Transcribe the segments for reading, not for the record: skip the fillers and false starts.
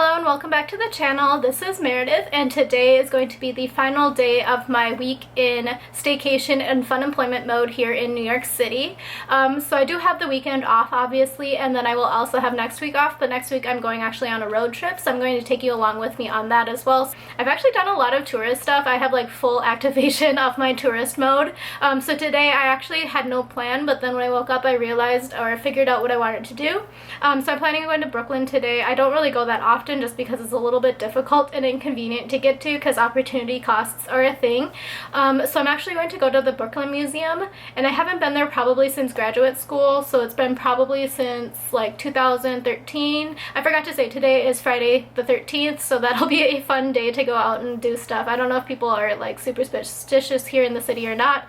Hello and welcome back to the channel. This is Meredith and today is going to be the final day of my week in staycation and fun employment mode here in New York City. So I do have the weekend off obviously, and then I will also have next week off, but next week I'm going actually on a road trip, so I'm going to take you along with me on that as well. I've actually done a lot of tourist stuff. I have like full activation of my tourist mode. So today I actually had no plan, but then when I woke up I realized or figured out what I wanted to do. So I'm planning on going to Brooklyn today. I don't really go that often just because it's a little bit difficult and inconvenient to get to because opportunity costs are a thing. So I'm actually going to go to the Brooklyn Museum, and I haven't been there probably since graduate school, so it's been probably since like 2013. I forgot to say today is Friday the 13th, so that'll be a fun day to go out and do stuff. I don't know if people are like superstitious here in the city or not.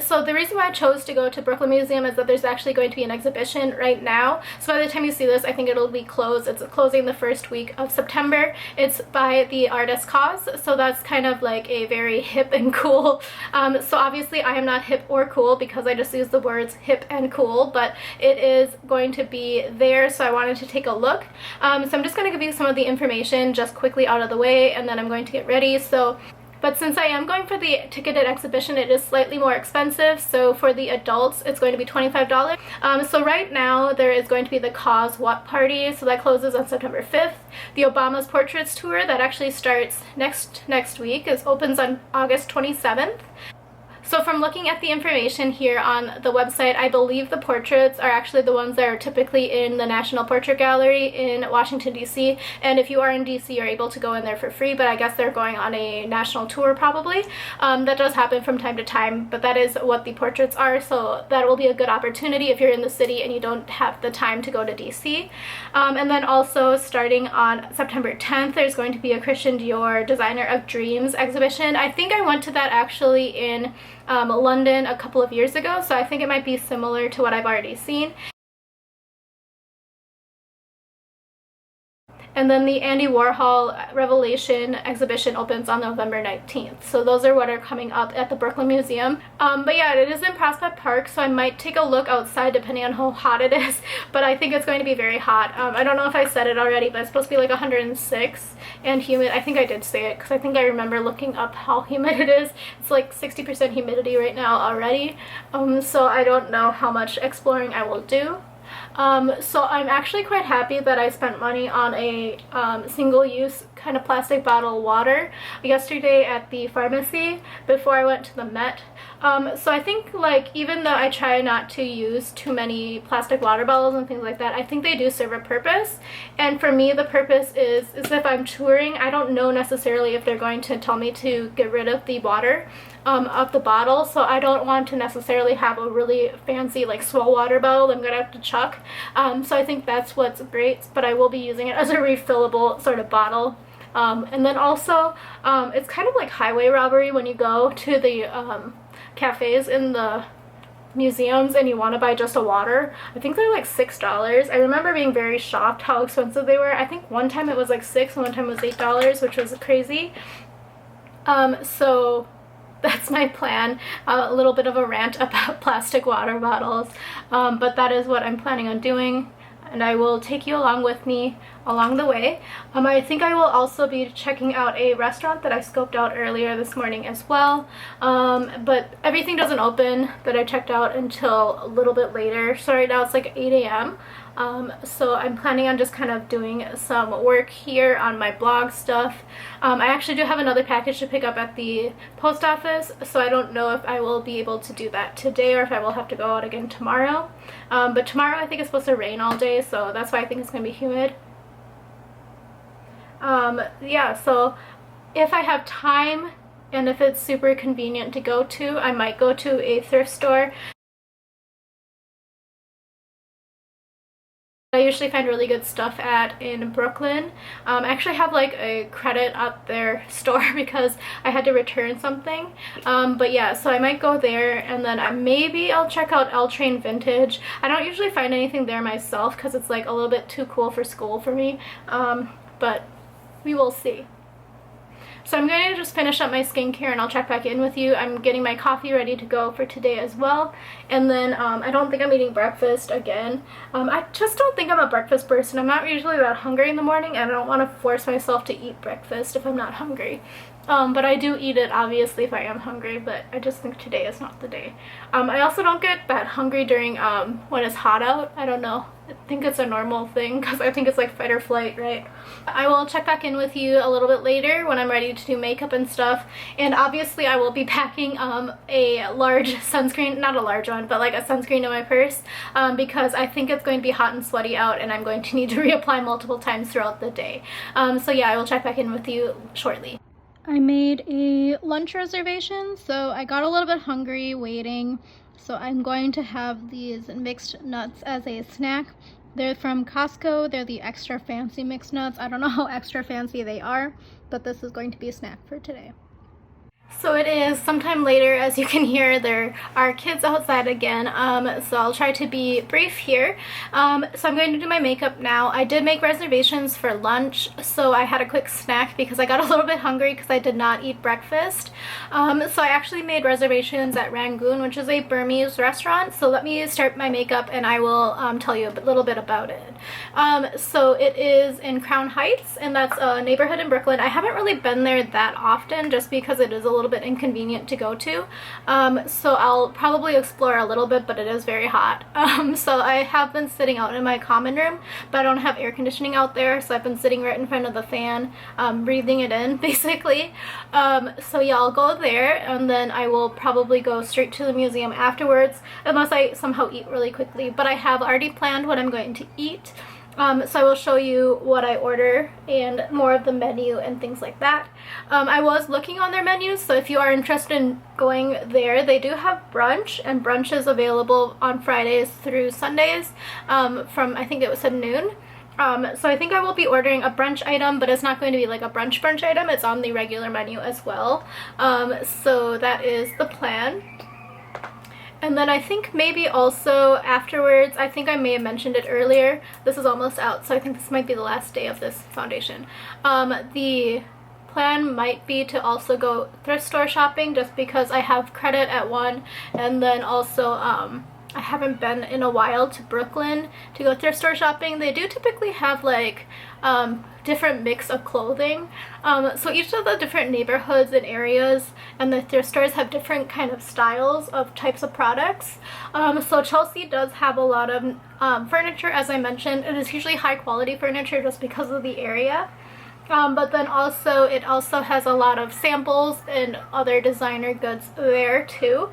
So the reason why I chose to go to Brooklyn Museum is that there's actually going to be an exhibition right now. So by the time you see this, I think it'll be closed. It's closing the first week of September. It's by the artist KAWS, so that's kind of like a very hip and cool. So obviously I am not hip or cool because I just use the words hip and cool, but it is going to be there, so I wanted to take a look. So I'm just going to give you some of the information just quickly out of the way, and then I'm going to get ready. But since I am going for the ticketed exhibition, it is slightly more expensive. So for the adults, it's going to be $25. So right now, there is going to be the KAWS What Party. So that closes on September 5th. The Obama's Portraits Tour, that actually starts next week. It opens on August 27th. So from looking at the information here on the website, I believe the portraits are actually the ones that are typically in the National Portrait Gallery in Washington, D.C. And if you are in D.C., you're able to go in there for free, but I guess they're going on a national tour probably. That does happen from time to time, but that is what the portraits are, so that will be a good opportunity if you're in the city and you don't have the time to go to D.C. And then also starting on September 10th, there's going to be a Christian Dior Designer of Dreams exhibition. I think I went to that actually in London a couple of years ago, so I think it might be similar to what I've already seen. And then the Andy Warhol Revelation exhibition opens on November 19th. So those are what are coming up at the Brooklyn Museum. But yeah, it is in Prospect Park, so I might take a look outside depending on how hot it is. But I think it's going to be very hot. I don't know if I said it already, but it's supposed to be like 106 and humid. I think I did say it because I think I remember looking up how humid it is. It's like 60% humidity right now already. So I don't know how much exploring I will do. So I'm actually quite happy that I spent money on a single-use kind of plastic bottle water yesterday at the pharmacy before I went to the Met. So I think like even though I try not to use too many plastic water bottles and things like that, I think they do serve a purpose. And for me the purpose is if I'm touring, I don't know necessarily if they're going to tell me to get rid of the water of the bottle, so I don't want to necessarily have a really fancy like swell water bottle I'm gonna have to chuck. So I think that's what's great, but I will be using it as a refillable sort of bottle. And then also it's kind of like highway robbery when you go to the cafes in the museums and you want to buy just a water. I think they're like $6. I remember being very shocked how expensive they were. I think one time it was like $6 and one time it was $8, which was crazy. So that's my plan. A little bit of a rant about plastic water bottles, but that is what I'm planning on doing, and I will take you along with me along the way. I think I will also be checking out a restaurant that I scoped out earlier this morning as well, but everything doesn't open that I checked out until a little bit later, so right now it's like 8 a.m. So I'm planning on just kind of doing some work here on my blog stuff. I actually do have another package to pick up at the post office, so I don't know if I will be able to do that today or if I will have to go out again tomorrow. But tomorrow I think it's supposed to rain all day, so that's why I think it's going to be humid. Yeah, so if I have time and if it's super convenient to go to, I might go to a thrift store. I usually find really good stuff in Brooklyn. I actually have like a credit at their store because I had to return something. But yeah, so I might go there, and then maybe I'll check out L Train Vintage. I don't usually find anything there myself because it's like a little bit too cool for school for me. But we will see. So I'm going to just finish up my skincare and I'll check back in with you. I'm getting my coffee ready to go for today as well. And then I don't think I'm eating breakfast again. I just don't think I'm a breakfast person. I'm not usually that hungry in the morning, and I don't want to force myself to eat breakfast if I'm not hungry. But I do eat it obviously if I am hungry, but I just think today is not the day. I also don't get that hungry during when it's hot out. I don't know. I think it's a normal thing because I think it's like fight or flight, right? I will check back in with you a little bit later when I'm ready to do makeup and stuff. And obviously I will be packing a large sunscreen, not a large one, but like a sunscreen in my purse because I think it's going to be hot and sweaty out and I'm going to need to reapply multiple times throughout the day. So yeah, I will check back in with you shortly. I made a lunch reservation, so I got a little bit hungry waiting. So I'm going to have these mixed nuts as a snack. They're from Costco. They're the extra fancy mixed nuts. I don't know how extra fancy they are, but this is going to be a snack for today. So it is sometime later. As you can hear, there are kids outside again, so I'll try to be brief here. So I'm going to do my makeup now. I did make reservations for lunch, so I had a quick snack because I got a little bit hungry because I did not eat breakfast. So I actually made reservations at Rangoon, which is a Burmese restaurant. So let me start my makeup and I will tell you a little bit about it. So it is in Crown Heights, and that's a neighborhood in Brooklyn. I haven't really been there that often just because it is a little bit inconvenient to go to, so I'll probably explore a little bit, but it is very hot. So I have been sitting out in my common room, but I don't have air conditioning out there, so I've been sitting right in front of the fan, breathing it in basically. So yeah, I'll go there and then I will probably go straight to the museum afterwards unless I somehow eat really quickly, but I have already planned what I'm going to eat. So I will show you what I order and more of the menu and things like that. I was looking on their menus, so if you are interested in going there, they do have brunch, and brunch is available on Fridays through Sundays from, I think it was at noon. So I think I will be ordering a brunch item, but it's not going to be like a brunch item. It's on the regular menu as well. So that is the plan. And then I think maybe also afterwards, I think I may have mentioned it earlier, this is almost out, so I think this might be the last day of this foundation. The plan might be to also go thrift store shopping just because I have credit at one, and then also I haven't been in a while to Brooklyn to go thrift store shopping. They do typically have like different mix of clothing. So each of the different neighborhoods and areas and the thrift stores have different kind of styles of types of products. So Chelsea does have a lot of furniture, as I mentioned. It is usually high quality furniture just because of the area. But then also it also has a lot of samples and other designer goods there too.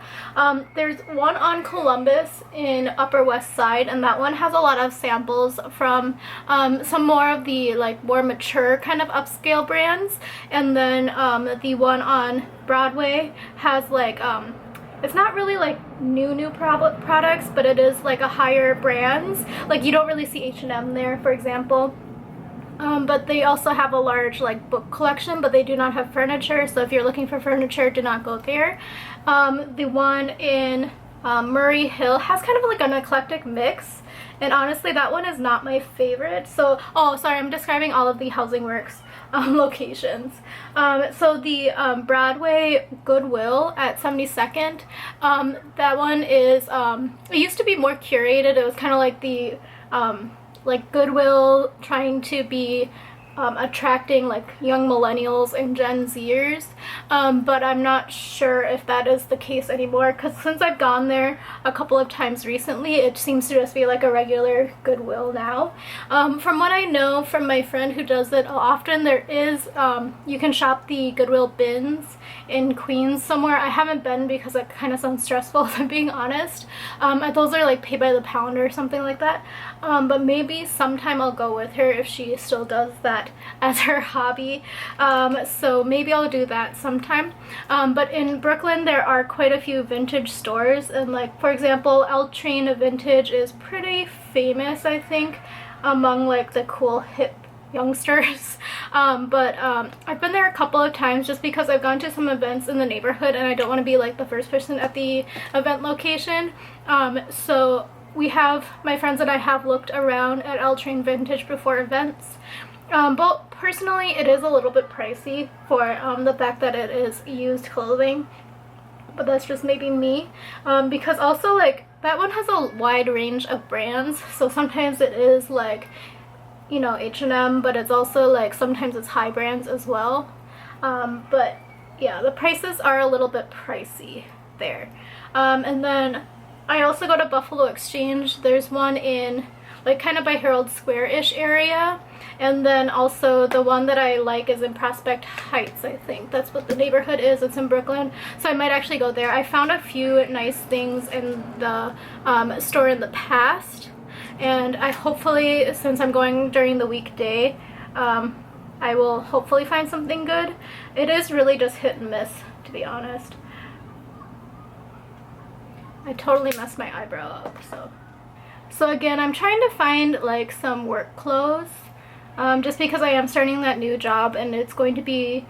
There's one on Columbus in Upper West Side, and that one has a lot of samples from some more of the like more mature kind of upscale brands. And then the one on Broadway has like it's not really like new products, but it is like a higher brands. Like you don't really see H&M there, for example. But they also have a large like book collection, but they do not have furniture, so if you're looking for furniture, do not go there. The one in Murray Hill has kind of like an eclectic mix, and honestly that one is not my favorite. So, oh sorry, I'm describing all of the Housing Works locations. So the Broadway Goodwill at 72nd, that one is, it used to be more curated. It was kind of like the like Goodwill trying to be attracting like young millennials and Gen Zers, but I'm not sure if that is the case anymore, because since I've gone there a couple of times recently, it seems to just be like a regular Goodwill now. From what I know from my friend who does it often, there is you can shop the Goodwill bins in Queens somewhere. I haven't been because that kind of sounds stressful if I'm being honest. Those are like pay by the pound or something like that, but maybe sometime I'll go with her if she still does that as her hobby. So maybe I'll do that sometime. But in Brooklyn there are quite a few vintage stores, and like for example L Train Vintage is pretty famous, I think, among like the cool hip youngsters. But I've been there a couple of times just because I've gone to some events in the neighborhood and I don't want to be like the first person at the event location. So we have, my friends and I have looked around at L Train Vintage before events. But personally, it is a little bit pricey for the fact that it is used clothing, but that's just maybe me, because also like that one has a wide range of brands, so sometimes it is like, you know, H&M, but it's also like sometimes it's high brands as well. But yeah, the prices are a little bit pricey there. And then I also go to Buffalo Exchange. There's one in like kind of by Herald Square-ish area, and then also the one that I like is in Prospect Heights. I think that's what the neighborhood is. It's in Brooklyn, so I might actually go there. I found a few nice things in the store in the past, and I hopefully, since I'm going during the weekday, I will hopefully find something good. It is really just hit and miss, to be honest. I totally messed my eyebrow up, so again, I'm trying to find like some work clothes, just because I am starting that new job and it's going to be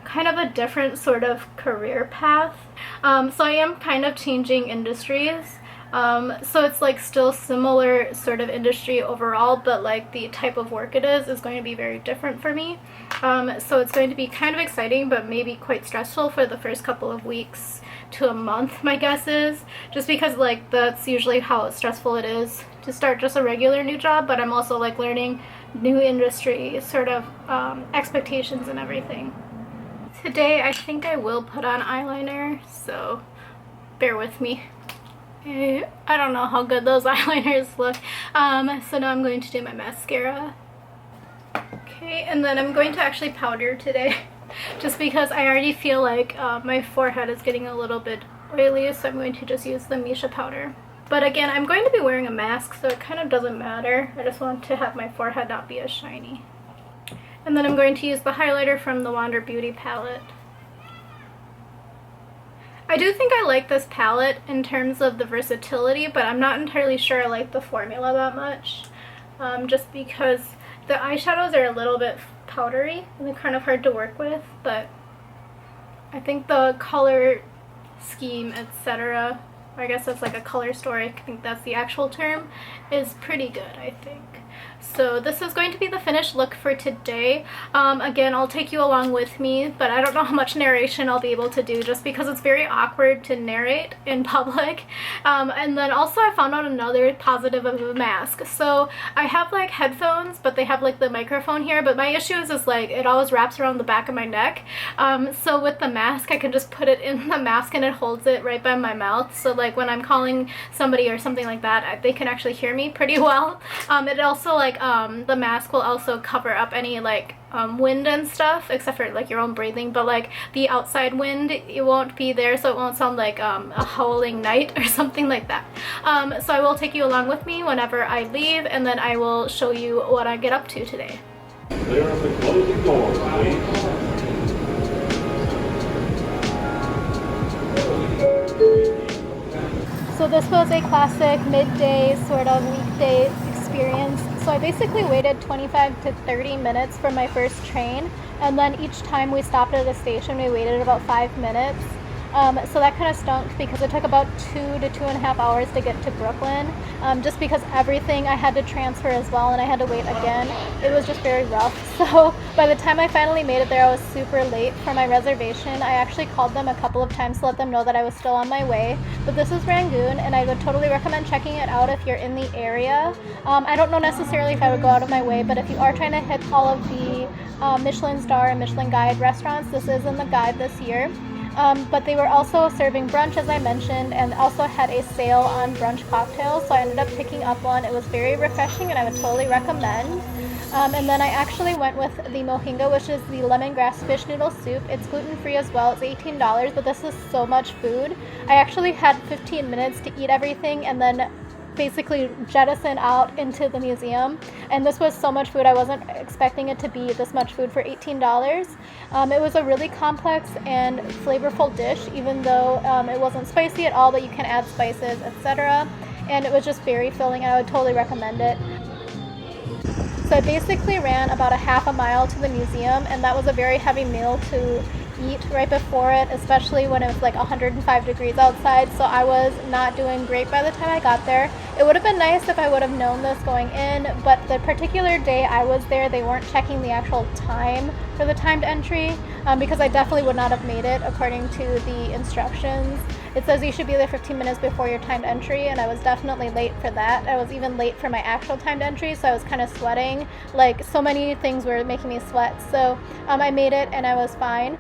kind of a different sort of career path. So I am kind of changing industries. So it's like still similar sort of industry overall, but like the type of work it is going to be very different for me. So it's going to be kind of exciting, but maybe quite stressful for the first couple of weeks to a month, my guess is, just because like that's usually how stressful it is to start just a regular new job, but I'm also like learning new industry sort of expectations and everything. Today I think I will put on eyeliner, so bear with me. I don't know how good those eyeliners look. So now I'm going to do my mascara. Okay, and then I'm going to actually powder today, just because I already feel like my forehead is getting a little bit oily, so I'm going to just use the Misha powder. But again, I'm going to be wearing a mask, so it kind of doesn't matter. I just want to have my forehead not be as shiny. And then I'm going to use the highlighter from the Wander Beauty palette. I do think I like this palette in terms of the versatility, but I'm not entirely sure I like the formula that much, just because the eyeshadows are a little bit powdery and they're kind of hard to work with, but I think the color scheme, etc., I guess that's like a color story, I think that's the actual term, is pretty good, I think. So this is going to be the finished look for today. Again, I'll take you along with me, but I don't know how much narration I'll be able to do, just because it's very awkward to narrate in public. And then also I found out another positive of a mask. So I have like headphones, but they have like the microphone here, but my issue is like it always wraps around the back of my neck. So with the mask, I can just put it in the mask and it holds it right by my mouth. So like when I'm calling somebody or something like that, they can actually hear me pretty well. It also like the mask will also cover up any like wind and stuff, except for like your own breathing, but like the outside wind, it won't be there, so it won't sound like a howling night or something like that. So I will take you along with me whenever I leave, and then I will show you what I get up to today. Clear up the closing doors, please. So this was a classic midday sort of weekday experience. So I basically waited 25 to 30 minutes for my first train, and then each time we stopped at a station we waited about 5 minutes. So that kind of stunk because it took about 2 to 2.5 hours to get to Brooklyn, just because everything I had to transfer as well and I had to wait again. It was just very rough. So by the time I finally made it there, I was super late for my reservation. I actually called them a couple of times to let them know that I was still on my way. But this is Rangoon, and I would totally recommend checking it out if you're in the area. I don't know necessarily if I would go out of my way, but if you are trying to hit all of the Michelin star and Michelin guide restaurants, this is in the guide this year. But they were also serving brunch, as I mentioned, and also had a sale on brunch cocktails, so I ended up picking up one. It was very refreshing and I would totally recommend. And then I actually went with the mohinga, which is the lemongrass fish noodle soup. It's gluten-free as well. It's $18, but this is so much food. I actually had 15 minutes to eat everything and then basically jettison out into the museum, and this was so much food. I wasn't expecting it to be this much food for $18. It was a really complex and flavorful dish, even though it wasn't spicy at all, but you can add spices, etc. And it was just very filling, and I would totally recommend it. So I basically ran about a half a mile to the museum, and that was a very heavy meal to eat right before it, especially when it was like 105 degrees outside, so I was not doing great by the time I got there. It would have been nice if I would have known this going in, but the particular day I was there, they weren't checking the actual time for the timed entry, because I definitely would not have made it according to the instructions. It says you should be there 15 minutes before your timed entry, and I was definitely late for that. I was even late for my actual timed entry, so I was kind of sweating. Like, so many things were making me sweat, so I made it and I was fine.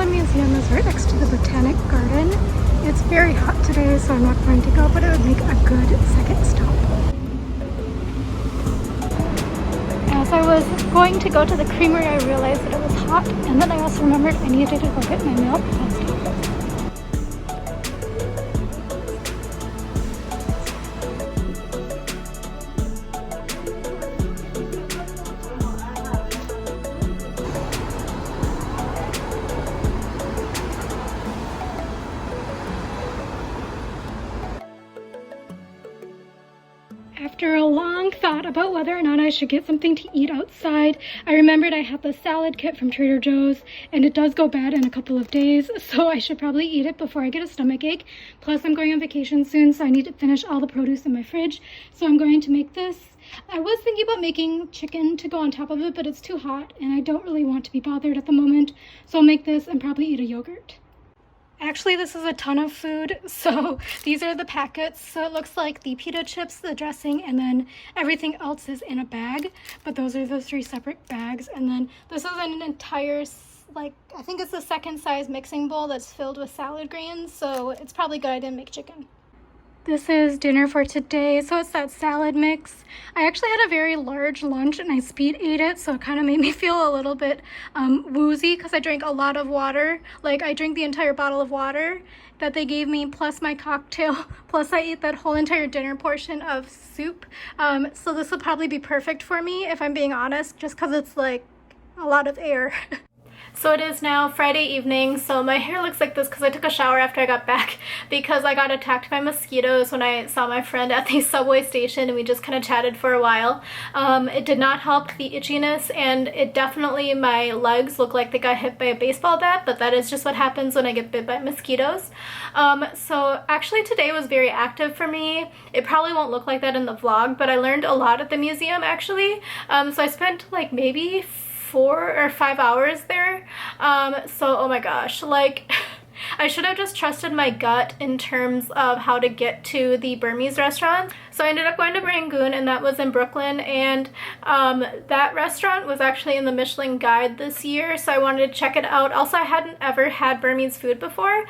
Museum is right next to the Botanic Garden. It's very hot today, so I'm not going to go, but it would make a good second stop. As I was going to go to the creamery, I realized that it was hot, and then I also remembered I needed to go get my milk. After a long thought about whether or not I I should get something to eat outside. I remembered I had the salad kit from Trader Joe's, and it does go bad in a couple of days, so I should probably eat it before I get a stomach ache. Plus, I'm going on vacation soon, so I need to finish all the produce in my fridge. So I'm going to make this. I was thinking about making chicken to go on top of it, but it's too hot, and I don't really want to be bothered at the moment. So I'll make this and probably eat a yogurt. Actually, this is a ton of food, so these are the packets. So it looks like the pita chips, the dressing, and then everything else is in a bag. But those are the 3 separate bags. And then this is an entire, like, I think it's the second size mixing bowl that's filled with salad greens. So it's probably good I didn't make chicken. This is dinner for today, so it's that salad mix. I actually had a very large lunch and I speed ate it, so it kind of made me feel a little bit woozy because I drank a lot of water. Like, I drank the entire bottle of water that they gave me, plus my cocktail, plus I ate that whole entire dinner portion of soup. So this will probably be perfect for me, if I'm being honest, just because it's like a lot of air. So it is now Friday evening, so my hair looks like this because I took a shower after I got back because I got attacked by mosquitoes when I saw my friend at the subway station and we just kind of chatted for a while. It did not help the itchiness, and it definitely, my legs look like they got hit by a baseball bat, but that is just what happens when I get bit by mosquitoes. So actually today was very active for me. It probably won't look like that in the vlog, but I learned a lot at the museum actually. So I spent like maybe 4 or 5 hours there. So oh my gosh, like I should have just trusted my gut in terms of how to get to the Burmese restaurant. So I ended up going to Rangoon, and that was in Brooklyn, and that restaurant was actually in the Michelin guide this year, so I wanted to check it out. Also, I hadn't ever had Burmese food before,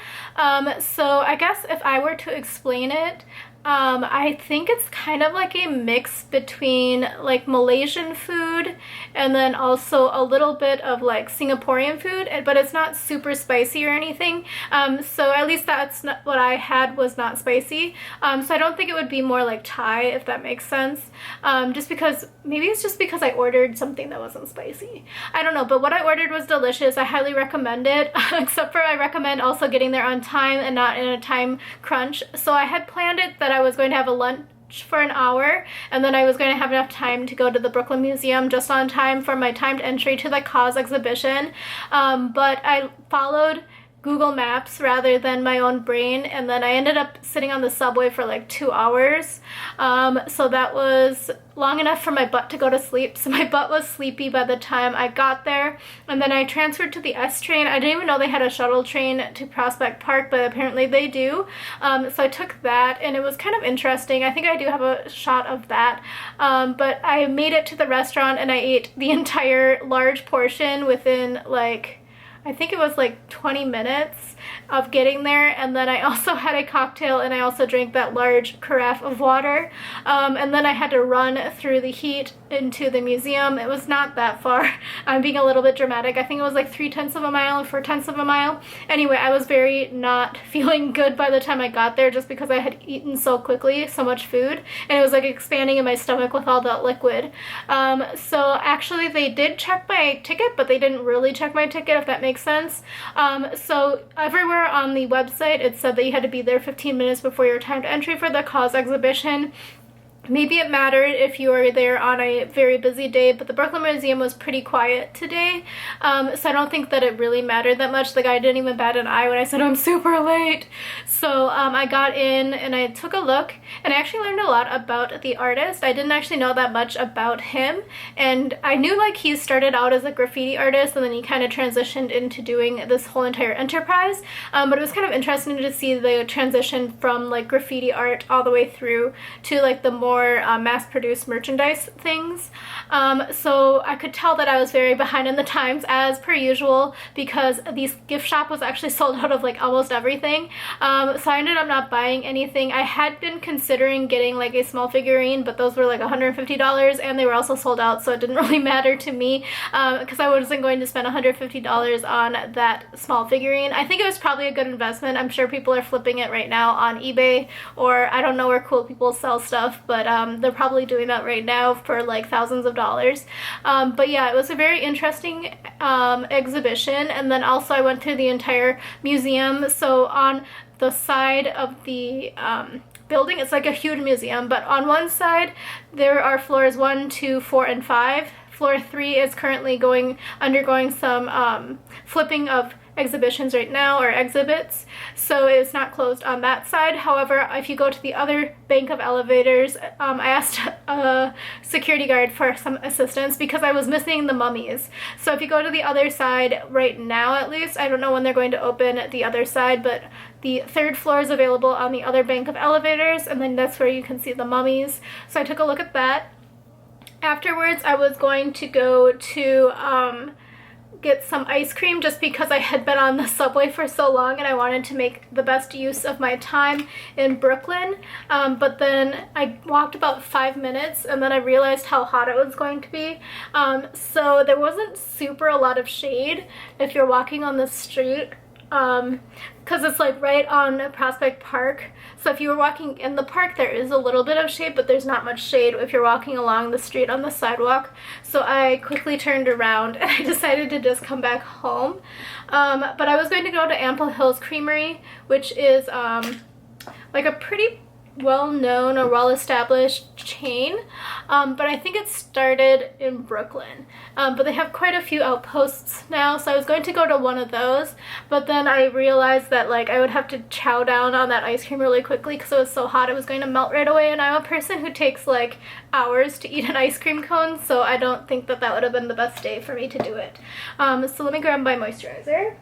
so I guess if I were to explain it, I think it's kind of like a mix between like Malaysian food and then also a little bit of like Singaporean food, but it's not super spicy or anything. So at least that's not what I had, was not spicy. So I don't think it would be more like Thai, if that makes sense. Just because, maybe it's just because I ordered something that wasn't spicy. I don't know, but what I ordered was delicious. I highly recommend it, except for I recommend also getting there on time and not in a time crunch. So I had planned it that I was going to have a lunch for an hour, and then I was going to have enough time to go to the Brooklyn Museum just on time for my timed entry to the KAWS exhibition. But I followed Google Maps rather than my own brain, and then I ended up sitting on the subway for like 2 hours. So that was long enough for my butt to go to sleep. So my butt was sleepy by the time I got there, and then I transferred to the S train. I didn't even know they had a shuttle train to Prospect Park, but apparently they do. So I took that, and it was kind of interesting. I think I do have a shot of that. But I made it to the restaurant, and I ate the entire large portion within like, I think it was like 20 minutes of getting there, and then I also had a cocktail, and I also drank that large carafe of water, and then I had to run through the heat into the museum. It was not that far. I'm being a little bit dramatic. I think it was like 3/10 of a mile or 4/10 of a mile. Anyway, I was very not feeling good by the time I got there, just because I had eaten so quickly, so much food, and it was like expanding in my stomach with all that liquid. So actually they did check my ticket, but they didn't really check my ticket, if that makes sense. So everywhere on the website it said that you had to be there 15 minutes before your timed entry for the KAWS exhibition. Maybe it mattered if you were there on a very busy day, but the Brooklyn Museum was pretty quiet today, so I don't think that it really mattered that much. The guy didn't even bat an eye when I said I'm super late. So I got in and I took a look, and I actually learned a lot about the artist. I didn't actually know that much about him, and I knew like he started out as a graffiti artist and then he kind of transitioned into doing this whole entire enterprise, but it was kind of interesting to see the transition from like graffiti art all the way through to like the more mass-produced merchandise things. So I could tell that I was very behind in the times, as per usual, because the gift shop was actually sold out of like almost everything. So I ended up not buying anything. I had been considering getting like a small figurine, but those were like $150, and they were also sold out, so it didn't really matter to me, because I wasn't going to spend $150 on that small figurine. I think it was probably a good investment. I'm sure people are flipping it right now on eBay, or I don't know where cool people sell stuff, but they're probably doing that right now for like thousands of dollars. But yeah, it was a very interesting exhibition, and then also I went through the entire museum. So on the side of the building. It's like a huge museum, but on one side there are floors 1, 2, 4, and 5. Floor 3 is currently undergoing some flipping of exhibitions right now, or exhibits, so it's not closed on that side. However, if you go to the other bank of elevators, I asked a security guard for some assistance because I was missing the mummies. So if you go to the other side right now, at least, I don't know when they're going to open the other side, but the 3rd floor is available on the other bank of elevators, and then that's where you can see the mummies. So I took a look at that. Afterwards, I was going to go to get some ice cream just because I had been on the subway for so long and I wanted to make the best use of my time in Brooklyn. But then I walked about 5 minutes and then I realized how hot it was going to be. So there wasn't super a lot of shade if you're walking on the street, because it's like right on Prospect Park. So if you were walking in the park, there is a little bit of shade, but there's not much shade if you're walking along the street on the sidewalk. So I quickly turned around and I decided to just come back home. But I was going to go to Ample Hills Creamery, which is like a pretty well-known or well-established chain, but I think it started in Brooklyn, but they have quite a few outposts now, so I was going to go to one of those, but then I realized that like I would have to chow down on that ice cream really quickly because it was so hot it was going to melt right away, and I'm a person who takes like hours to eat an ice cream cone, so I don't think that would have been the best day for me to do it. So let me grab my moisturizer.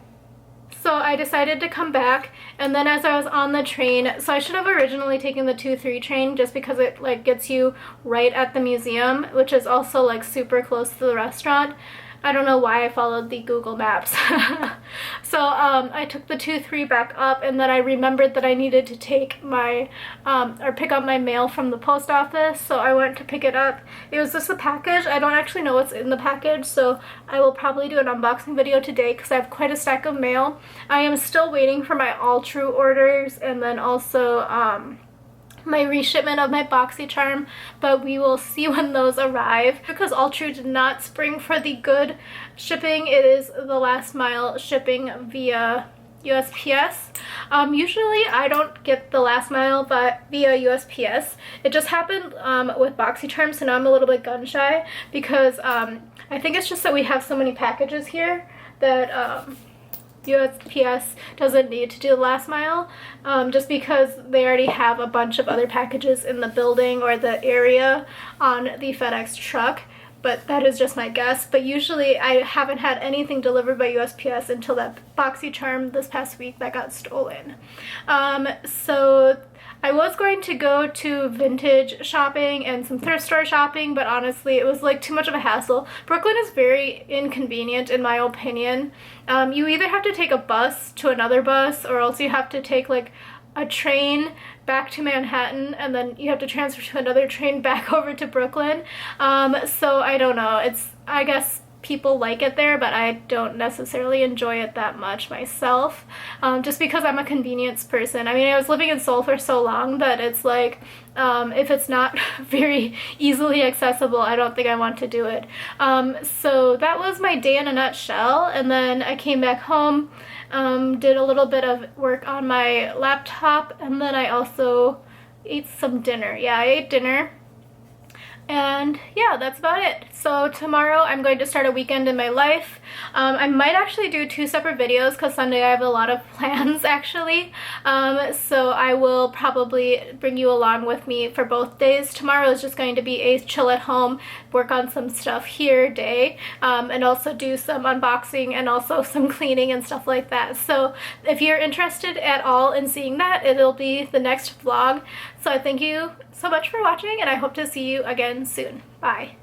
So I decided to come back, and then as I was on the train, so I should have originally taken the 2-3 train just because it like gets you right at the museum, which is also like super close to the restaurant. I don't know why I followed the Google Maps. So I took the 2-3 back up, and then I remembered that I needed to take my, or pick up my mail from the post office, so I went to pick it up. It was just a package. I don't actually know what's in the package, so I will probably do an unboxing video today because I have quite a stack of mail. I am still waiting for my All True orders, and then also my reshipment of my BoxyCharm, but we will see when those arrive. Because All True did not spring for the good shipping, it is the last mile shipping via USPS. Usually I don't get the last mile but via USPS. It just happened with BoxyCharm, so now I'm a little bit gun shy because I think it's just that we have so many packages here that USPS doesn't need to do the last mile, just because they already have a bunch of other packages in the building or the area on the FedEx truck. But that is just my guess. But usually I haven't had anything delivered by USPS until that BoxyCharm this past week that got stolen. So I was going to go to vintage shopping and some thrift store shopping, but honestly it was like too much of a hassle. Brooklyn is very inconvenient in my opinion. You either have to take a bus to another bus, or else you have to take like a train back to Manhattan, and then you have to transfer to another train back over to Brooklyn. So I don't know, I guess people like it there, but I don't necessarily enjoy it that much myself, just because I'm a convenience person. I mean, I was living in Seoul for so long that it's like, if it's not very easily accessible, I don't think I want to do it. So that was my day in a nutshell, and then I came back home, did a little bit of work on my laptop, and then I also ate some dinner. Yeah, I ate dinner. And yeah, that's about it. So tomorrow I'm going to start a weekend in my life. I might actually do 2 separate videos because Sunday I have a lot of plans actually. So I will probably bring you along with me for both days. Tomorrow is just going to be a chill at home, work on some stuff here day, and also do some unboxing and also some cleaning and stuff like that. So if you're interested at all in seeing that, it'll be the next vlog. So I thank you so much for watching, and I hope to see you again soon. Bye.